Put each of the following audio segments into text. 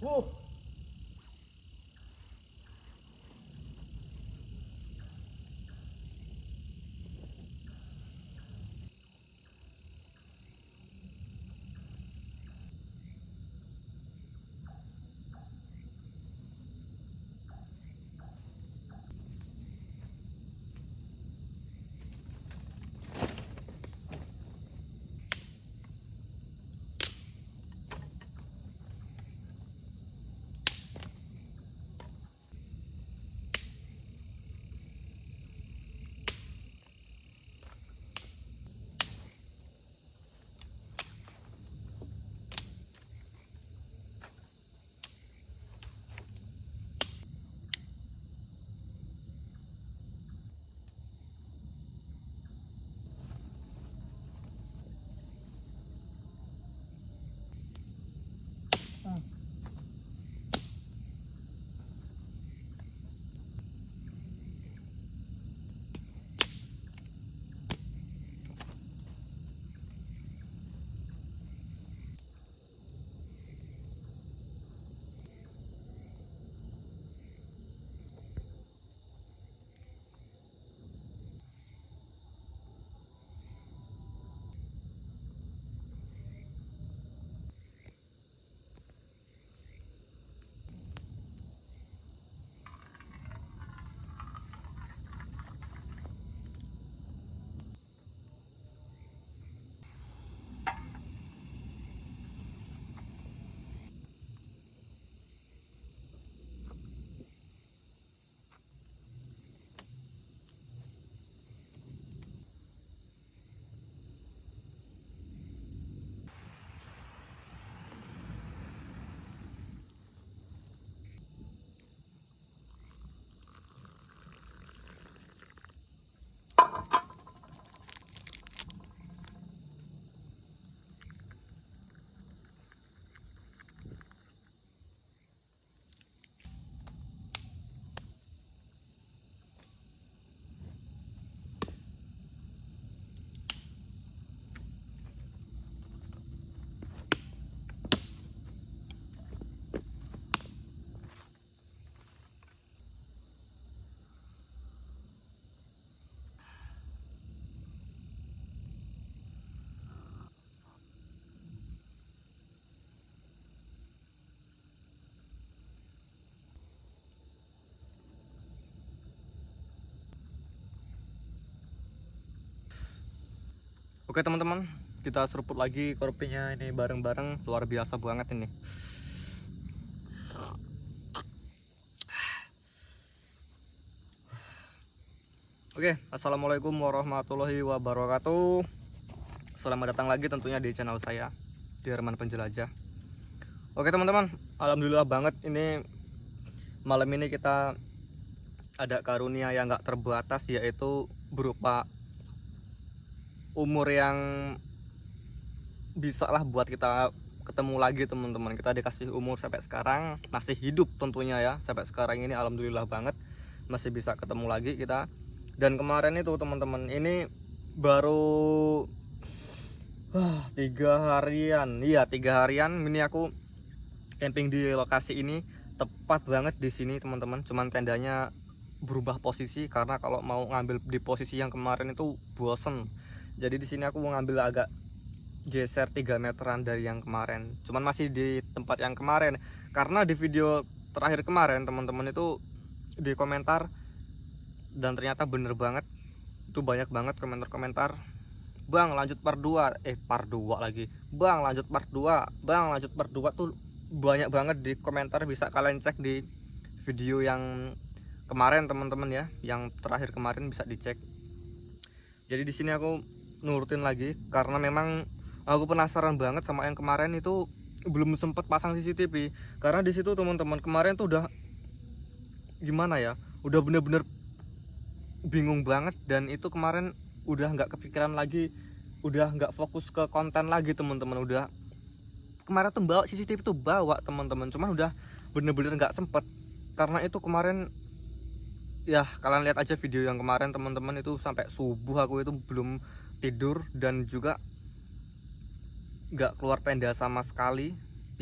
Wuh. Oke teman-teman, kita seruput lagi kopinya ini bareng-bareng, luar biasa banget ini. Oke, assalamualaikum warahmatullahi wabarakatuh. Selamat datang lagi tentunya di channel saya, Dirman Penjelajah. Oke teman-teman, alhamdulillah banget ini malam ini kita ada karunia yang gak terbatas, yaitu berupa umur yang bisa lah buat kita ketemu lagi teman-teman. Kita dikasih umur sampai sekarang, masih hidup tentunya ya, sampai sekarang ini alhamdulillah banget masih bisa ketemu lagi kita. Dan kemarin itu teman-teman, ini baru 3 harian, iya 3 harian ini aku camping di lokasi ini. Tepat banget di sini teman-teman, cuman tendanya berubah posisi karena kalau mau ngambil di posisi yang kemarin itu bosen. Jadi di sini aku mau ngambil agak geser 3 meteran dari yang kemarin, cuman masih di tempat yang kemarin. Karena di video terakhir kemarin teman-teman itu di komentar, dan ternyata bener banget, itu banyak banget komentar-komentar, bang lanjut part 2, part 2 lagi, bang lanjut part 2, bang lanjut part 2, tuh banyak banget di komentar. Bisa kalian cek di video yang kemarin teman-teman ya, yang terakhir kemarin bisa dicek. Jadi di sini aku nurutin lagi karena memang aku penasaran banget sama yang kemarin itu, belum sempet pasang CCTV. Karena di situ teman-teman kemarin tuh udah gimana ya, udah bener-bener bingung banget. Dan itu kemarin udah nggak kepikiran lagi, udah nggak fokus ke konten lagi teman-teman. Udah kemarin tuh bawa CCTV tuh bawa teman-teman, cuman udah bener-bener nggak sempet. Karena itu kemarin ya, kalian lihat aja video yang kemarin teman-teman, itu sampai subuh aku itu belum tidur dan juga nggak keluar tenda sama sekali.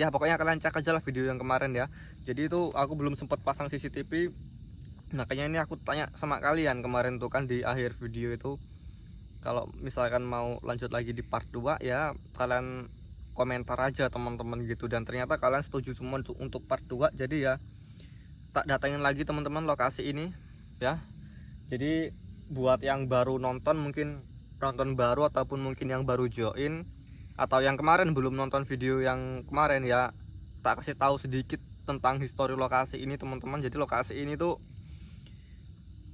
Ya pokoknya kalian cek aja lah video yang kemarin ya. Jadi itu aku belum sempat pasang CCTV, makanya ini aku tanya sama kalian kemarin tuh kan di akhir video itu, kalau misalkan mau lanjut lagi di part 2 ya kalian komentar aja teman-teman gitu, dan ternyata kalian setuju semua untuk part 2. Jadi ya tak datangin lagi teman-teman lokasi ini ya. Jadi buat yang baru nonton, mungkin nonton baru ataupun mungkin yang baru join atau yang kemarin belum nonton video yang kemarin ya, tak kasih tahu sedikit tentang histori lokasi ini teman-teman. Jadi lokasi ini tuh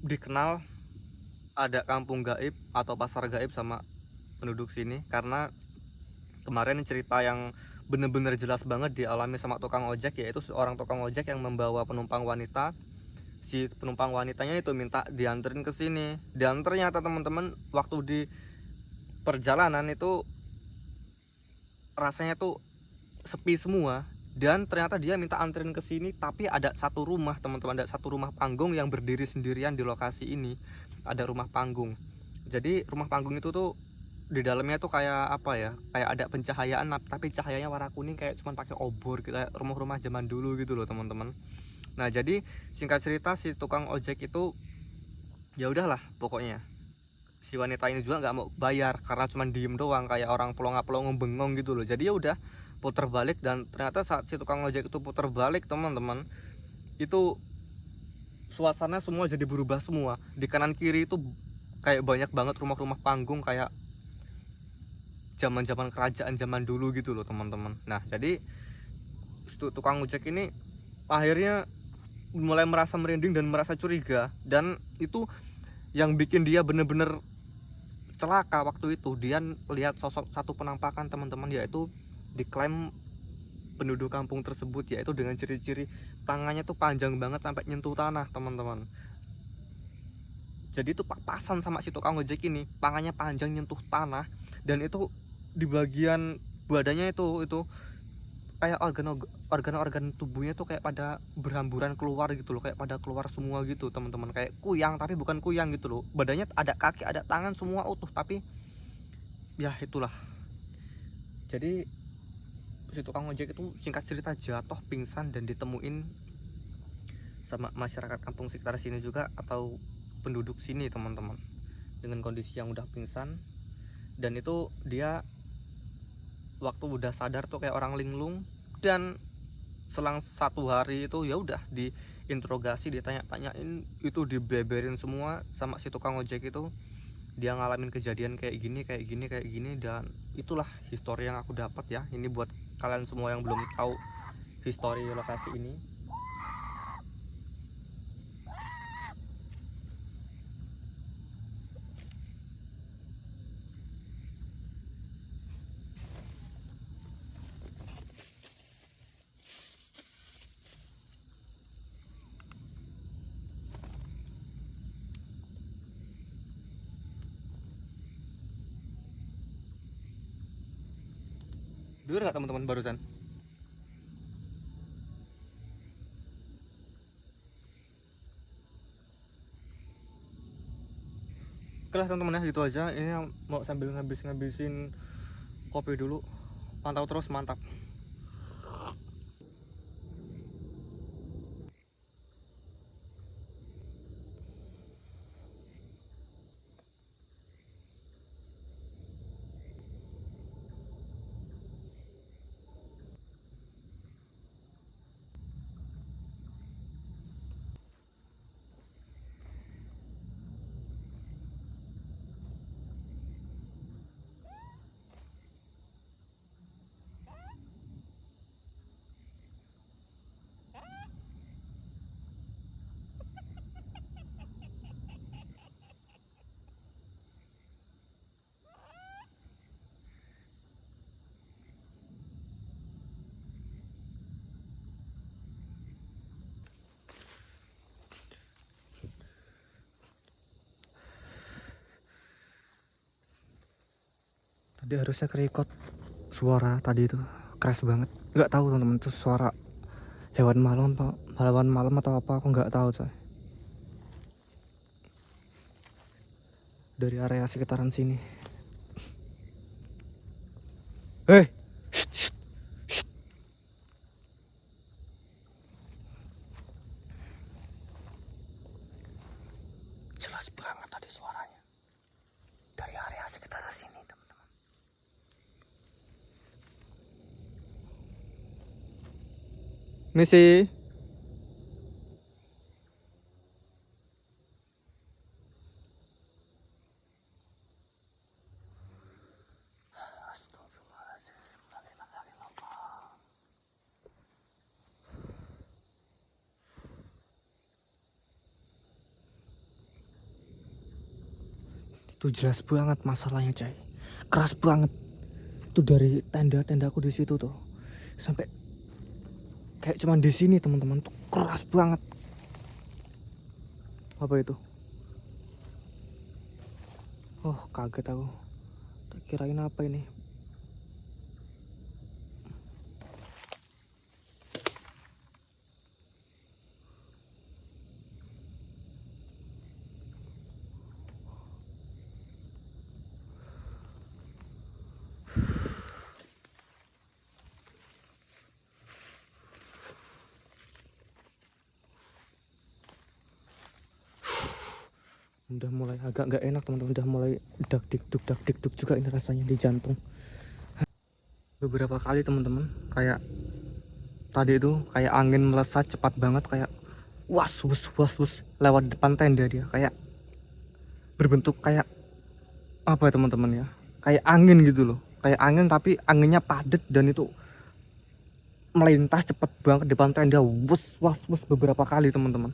dikenal ada kampung gaib atau pasar gaib sama penduduk sini, karena kemarin cerita yang bener-bener jelas banget dialami sama tukang ojek, yaitu seorang tukang ojek yang membawa penumpang wanita. Si penumpang wanitanya itu minta dianterin ke sini, dan ternyata teman-teman waktu di perjalanan itu rasanya tuh sepi semua, dan ternyata dia minta anterin ke sini, tapi ada satu rumah teman-teman, ada satu rumah panggung yang berdiri sendirian di lokasi ini. Ada rumah panggung. Jadi rumah panggung itu tuh di dalamnya tuh kayak apa ya, kayak ada pencahayaan tapi cahayanya warna kuning, kayak cuman pakai obor gitu, kayak rumah-rumah zaman dulu gitu loh teman-teman. Nah jadi singkat cerita si tukang ojek itu ya udahlah, pokoknya si wanita ini juga nggak mau bayar karena cuman diem doang kayak orang pelongo-pelongo bengong gitu loh. Jadi ya udah putar balik, dan ternyata saat si tukang ojek itu putar balik teman-teman, itu suasana semua jadi berubah semua. Di kanan kiri itu kayak banyak banget rumah-rumah panggung kayak zaman-zaman kerajaan zaman dulu gitu loh teman-teman. Nah jadi tukang ojek ini akhirnya mulai merasa merinding dan merasa curiga, dan itu yang bikin dia bener-bener celaka waktu itu. Dia lihat sosok satu penampakan teman-teman, yaitu diklaim penduduk kampung tersebut, yaitu dengan ciri-ciri tangannya tuh panjang banget sampai nyentuh tanah teman-teman. Jadi itu papasan sama si tukang ojek ini, tangannya panjang nyentuh tanah, dan itu di bagian badannya itu kayak organ tubuhnya tuh kayak pada berhamburan keluar gitu loh, kayak pada keluar semua gitu teman-teman, kayak kuyang tapi bukan kuyang gitu loh. Badannya ada kaki ada tangan semua utuh, tapi ya itulah. Jadi si tukang ojek itu singkat cerita jatuh pingsan dan ditemuin sama masyarakat kampung sekitar sini juga atau penduduk sini teman-teman, dengan kondisi yang udah pingsan. Dan itu dia waktu udah sadar tuh kayak orang linglung, dan selang 1 hari itu ya udah diinterogasi, ditanya-tanyain, itu dibeberin semua sama si tukang ojek itu. Dia ngalamin kejadian kayak gini, dan itulah histori yang aku dapat ya. Ini buat kalian semua yang belum tahu histori lokasi ini. Dengar nggak teman-teman barusan? Oke lah teman-teman ya, gitu aja. Ini mau sambil ngabisin kopi dulu. Pantau terus, mantap. Tadi harusnya kerekod suara tadi itu keras banget. Nggak tahu teman-teman itu suara hewan malam atau apa, aku nggak tahu coy. Dari area sekitaran sini. Hei, banget tadi suaranya dari area sekitar sini, teman-teman. Misi. Itu jelas banget masalahnya, coy. Keras banget. Itu dari tenda-tendaku di situ tuh sampai kayak cuman di sini, teman-teman. Tuh keras banget. Apa itu? Oh, kaget aku. Tak kirain apa ini. Udah mulai agak nggak enak, teman-teman. Udah mulai dak dikduk juga ini rasanya di jantung. Beberapa kali, teman-teman, kayak tadi itu kayak angin melesat cepat banget, kayak was lewat depan tenda dia, kayak berbentuk kayak apa ya, teman-teman ya, kayak angin gitu loh, kayak angin tapi anginnya padat dan itu melintas cepat banget depan tenda, was beberapa kali, teman-teman.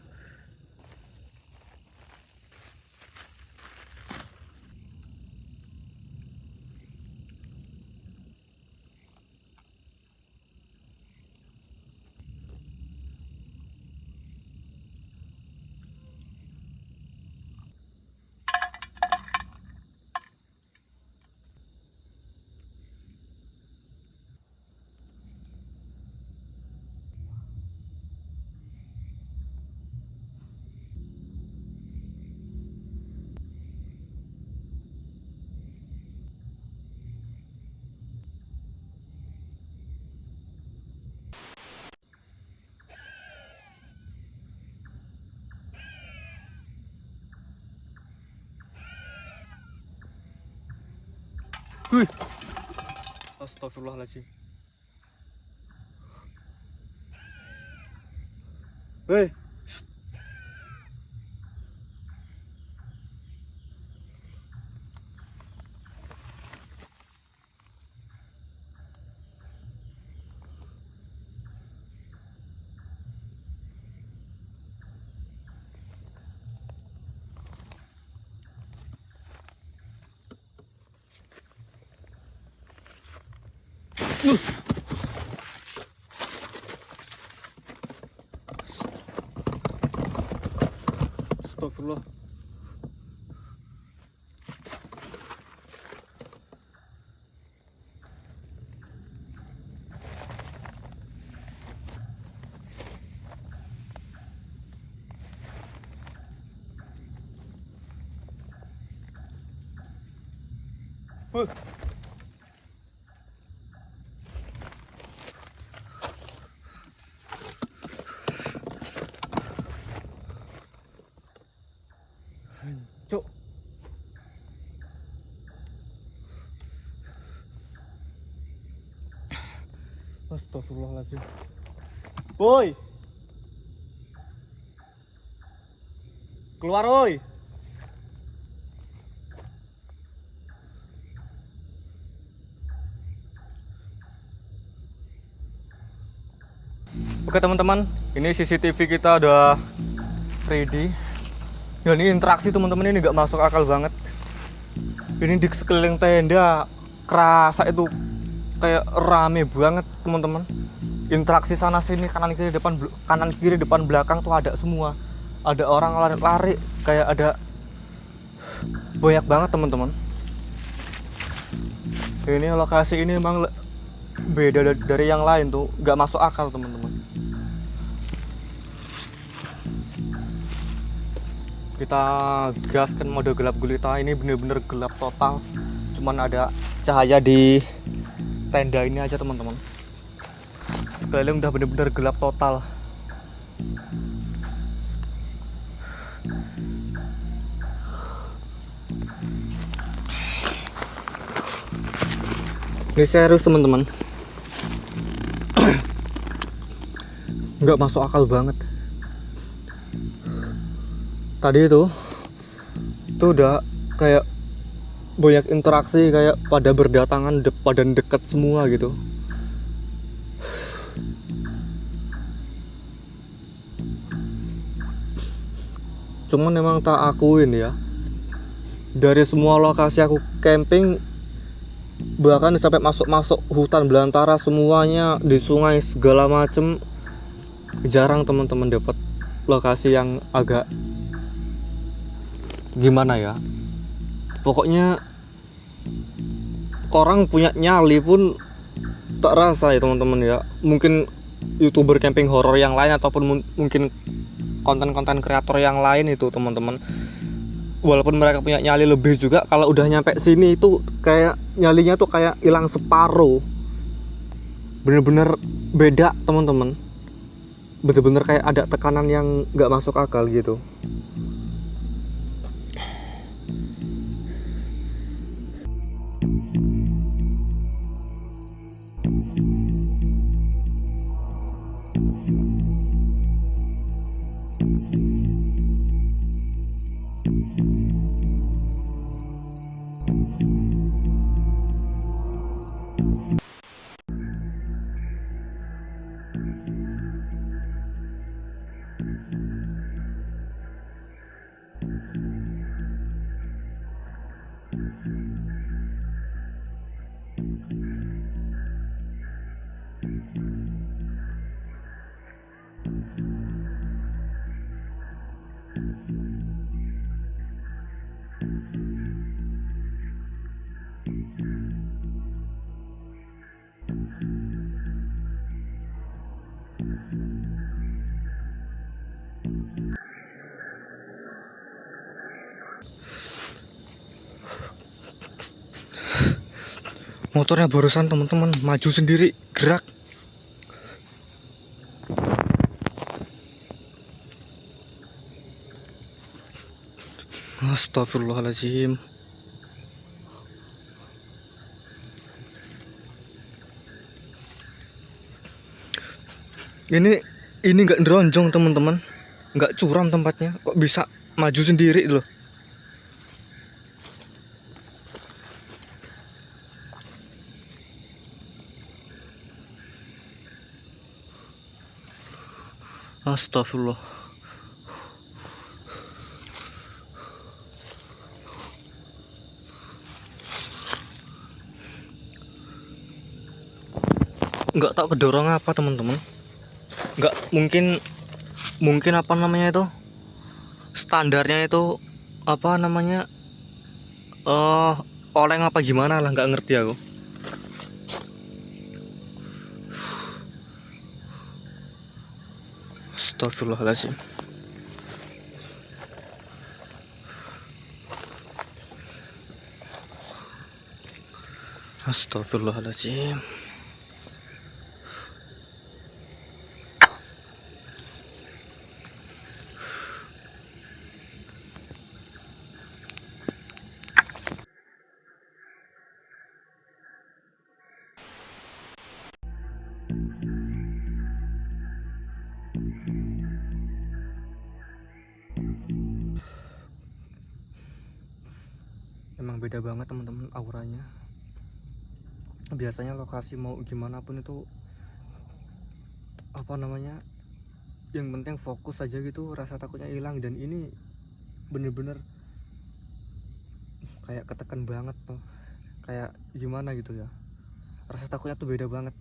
Wih, astagfirullahaladzim. Hei, astagfirullah. Cuk. Astagfirullahaladzim. Woi, keluar woi. Oke, teman-teman, ini CCTV kita udah ready. Ya, ini interaksi, teman-teman, ini nggak masuk akal banget. Ini di sekeliling tenda kerasa itu kayak rame banget, teman-teman. Interaksi sana sini, kanan kiri depan belakang tuh ada semua. Ada orang lari-lari, kayak ada banyak banget, teman-teman. Ini lokasi ini emang beda dari yang lain tuh, nggak masuk akal, teman-teman. Kita gaskan mode gelap gulita. Ini bener-bener gelap total, cuman ada cahaya di tenda ini aja, teman-teman. Sekeliling udah bener-bener gelap total. Ini serius teman-teman, nggak masuk akal banget. Tadi itu udah kayak banyak interaksi, kayak pada berdatangan, pada deket semua gitu. Cuman emang tak akuin ya, dari semua lokasi aku camping, bahkan sampai masuk hutan belantara semuanya, di sungai segala macem, jarang teman-teman dapat lokasi yang agak gimana ya. Pokoknya orang punya nyali pun tak rasa ya teman-teman ya. Mungkin YouTuber camping horor yang lain ataupun mungkin konten-konten kreator yang lain itu teman-teman, walaupun mereka punya nyali lebih juga, kalau udah nyampe sini itu kayak nyalinya tuh kayak hilang separuh. Bener-bener beda teman-teman, bener-bener kayak ada tekanan yang nggak masuk akal gitu. Motornya barusan teman-teman maju sendiri, gerak. Astagfirullahaladzim. Ini nggak neronjong teman-teman, nggak curam tempatnya, kok bisa maju sendiri loh. Astagfirullah. Nggak tahu kedorong apa teman-teman. Nggak mungkin apa namanya itu, standarnya itu apa namanya, oleng apa gimana lah, nggak ngerti aku. Astagfirullahaladzim. Astagfirullahaladzim. Emang beda banget teman-teman auranya. Biasanya lokasi mau gimana pun itu apa namanya, yang penting fokus aja gitu, rasa takutnya hilang. Dan ini bener-bener kayak ketekan banget tuh, kayak gimana gitu ya, rasa takutnya tuh beda banget.